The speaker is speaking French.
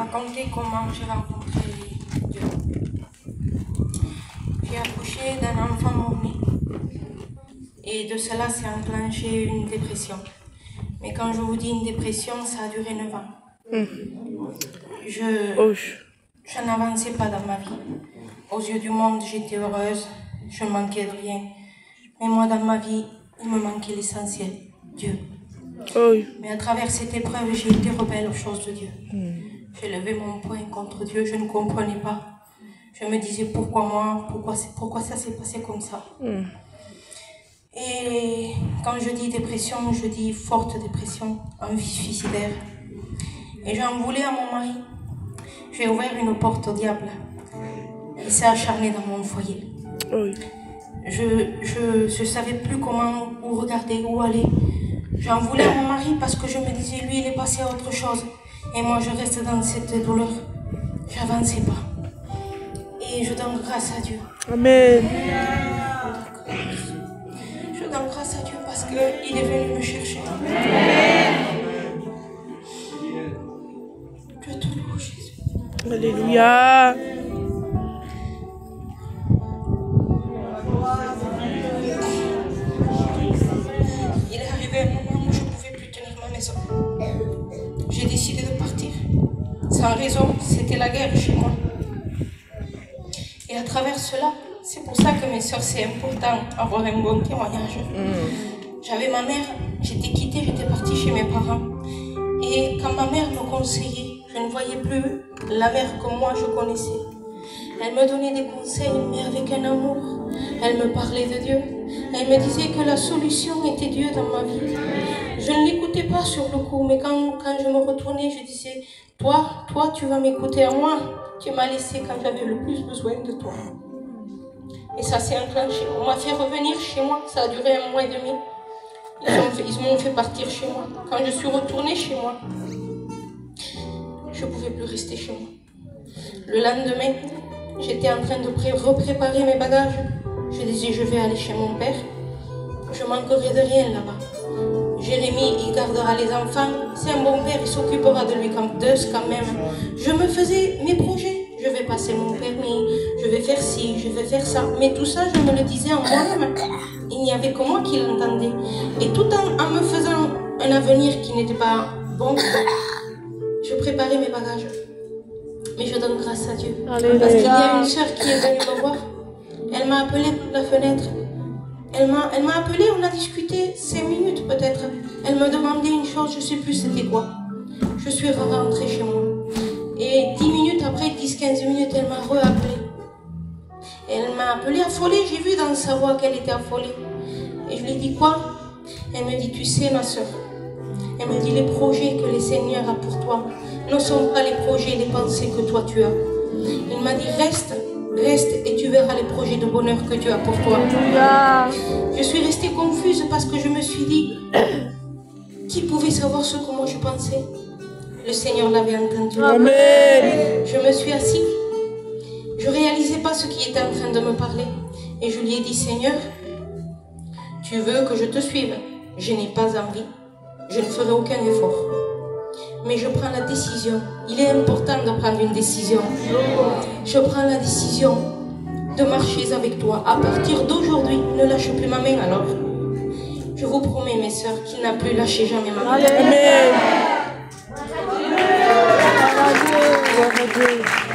raconter comment j'ai rencontré Dieu. J'ai accouché d'un enfant mort-né. Et de cela s'est enclenché une dépression. Mais quand je vous dis une dépression, ça a duré 9 ans. Je n'avançais pas dans ma vie. Aux yeux du monde, j'étais heureuse, je ne manquais de rien. Mais moi, dans ma vie, il me manquait l'essentiel, Dieu. Mais à travers cette épreuve, j'ai été rebelle aux choses de Dieu. J'ai levé mon poing contre Dieu, je ne comprenais pas. Je me disais, pourquoi moi? Pourquoi ça s'est passé comme ça? Et quand je dis dépression, je dis forte dépression, envie suicidaire. Et j'en voulais à mon mari. J'ai ouvert une porte au diable. Il s'est acharné dans mon foyer. Je ne savais plus comment, où regarder, où aller. J'en voulais à mon mari parce que je me disais, lui, il est passé à autre chose. Et moi, je reste dans cette douleur. Je n'avançais pas. Et je donne grâce à Dieu. Amen. Je donne grâce à Dieu parce qu'il est venu me chercher. Je te loue, Jésus. Alléluia. Il est arrivé un moment où je ne pouvais plus tenir ma maison. J'ai décidé de partir. Sans raison, c'était la guerre chez moi. Et à travers cela, c'est pour ça que mes soeurs, c'est important d'avoir un bon témoignage. J'avais ma mère, j'étais quittée, j'étais partie chez mes parents. Et quand ma mère me conseillait, je ne voyais plus la mère que moi je connaissais. Elle me donnait des conseils, mais avec un amour. Elle me parlait de Dieu. Elle me disait que la solution était Dieu dans ma vie. Je ne l'écoutais pas sur le coup, mais quand je me retournais, je disais, toi, tu vas m'écouter à moi. Tu m'as laissé quand j'avais le plus besoin de toi. Et ça s'est enclenché. On m'a fait revenir chez moi. Ça a duré 1 mois et demi. Ils m'ont fait partir chez moi. Quand je suis retournée chez moi, je ne pouvais plus rester chez moi. Le lendemain, j'étais en train de repréparer mes bagages. Je disais, je vais aller chez mon père. Je manquerai de rien là-bas. Jérémie, il gardera les enfants. C'est un bon père, il s'occupera de lui quand même. Je me faisais mes projets. Je vais passer mon permis, je vais faire ci, je vais faire ça. Mais tout ça, je me le disais en moi-même. Il n'y avait que moi qui l'entendais. Et tout en me faisant un avenir qui n'était pas bon, je préparais mes bagages. Mais je donne grâce à Dieu. Alléluia. Parce qu'il y a une sœur qui est venue me voir. Elle m'a appelée par la fenêtre. Elle m'a appelée, on a discuté 5 minutes peut-être. Elle me demandait une chose, je ne sais plus c'était quoi. Je suis rentrée chez moi. Et 10 minutes après, 10-15 minutes, elle m'a re-appelée. Elle m'a appelée affolée, j'ai vu dans sa voix qu'elle était affolée. Et je lui ai dit quoi? Elle me dit, tu sais ma soeur, elle me dit, les projets que le Seigneur a pour toi ne sont pas les projets, les pensées que toi tu as. Il m'a dit, reste et tu verras les projets de bonheur que Dieu a pour toi. Je suis restée confuse parce que je me suis dit, qui pouvait savoir ce que moi je pensais? Le Seigneur l'avait entendu. Amen. Je me suis assise. Je ne réalisais pas ce qui était en train de me parler. Et je lui ai dit, Seigneur, tu veux que je te suive? Je n'ai pas envie. Je ne ferai aucun effort. Mais je prends la décision. Il est important de prendre une décision. Je prends la décision de marcher avec toi. À partir d'aujourd'hui, ne lâche plus ma main alors. Je vous promets, mes sœurs, qu'il n'a plus lâché jamais ma main. Amen. Gloire à Dieu.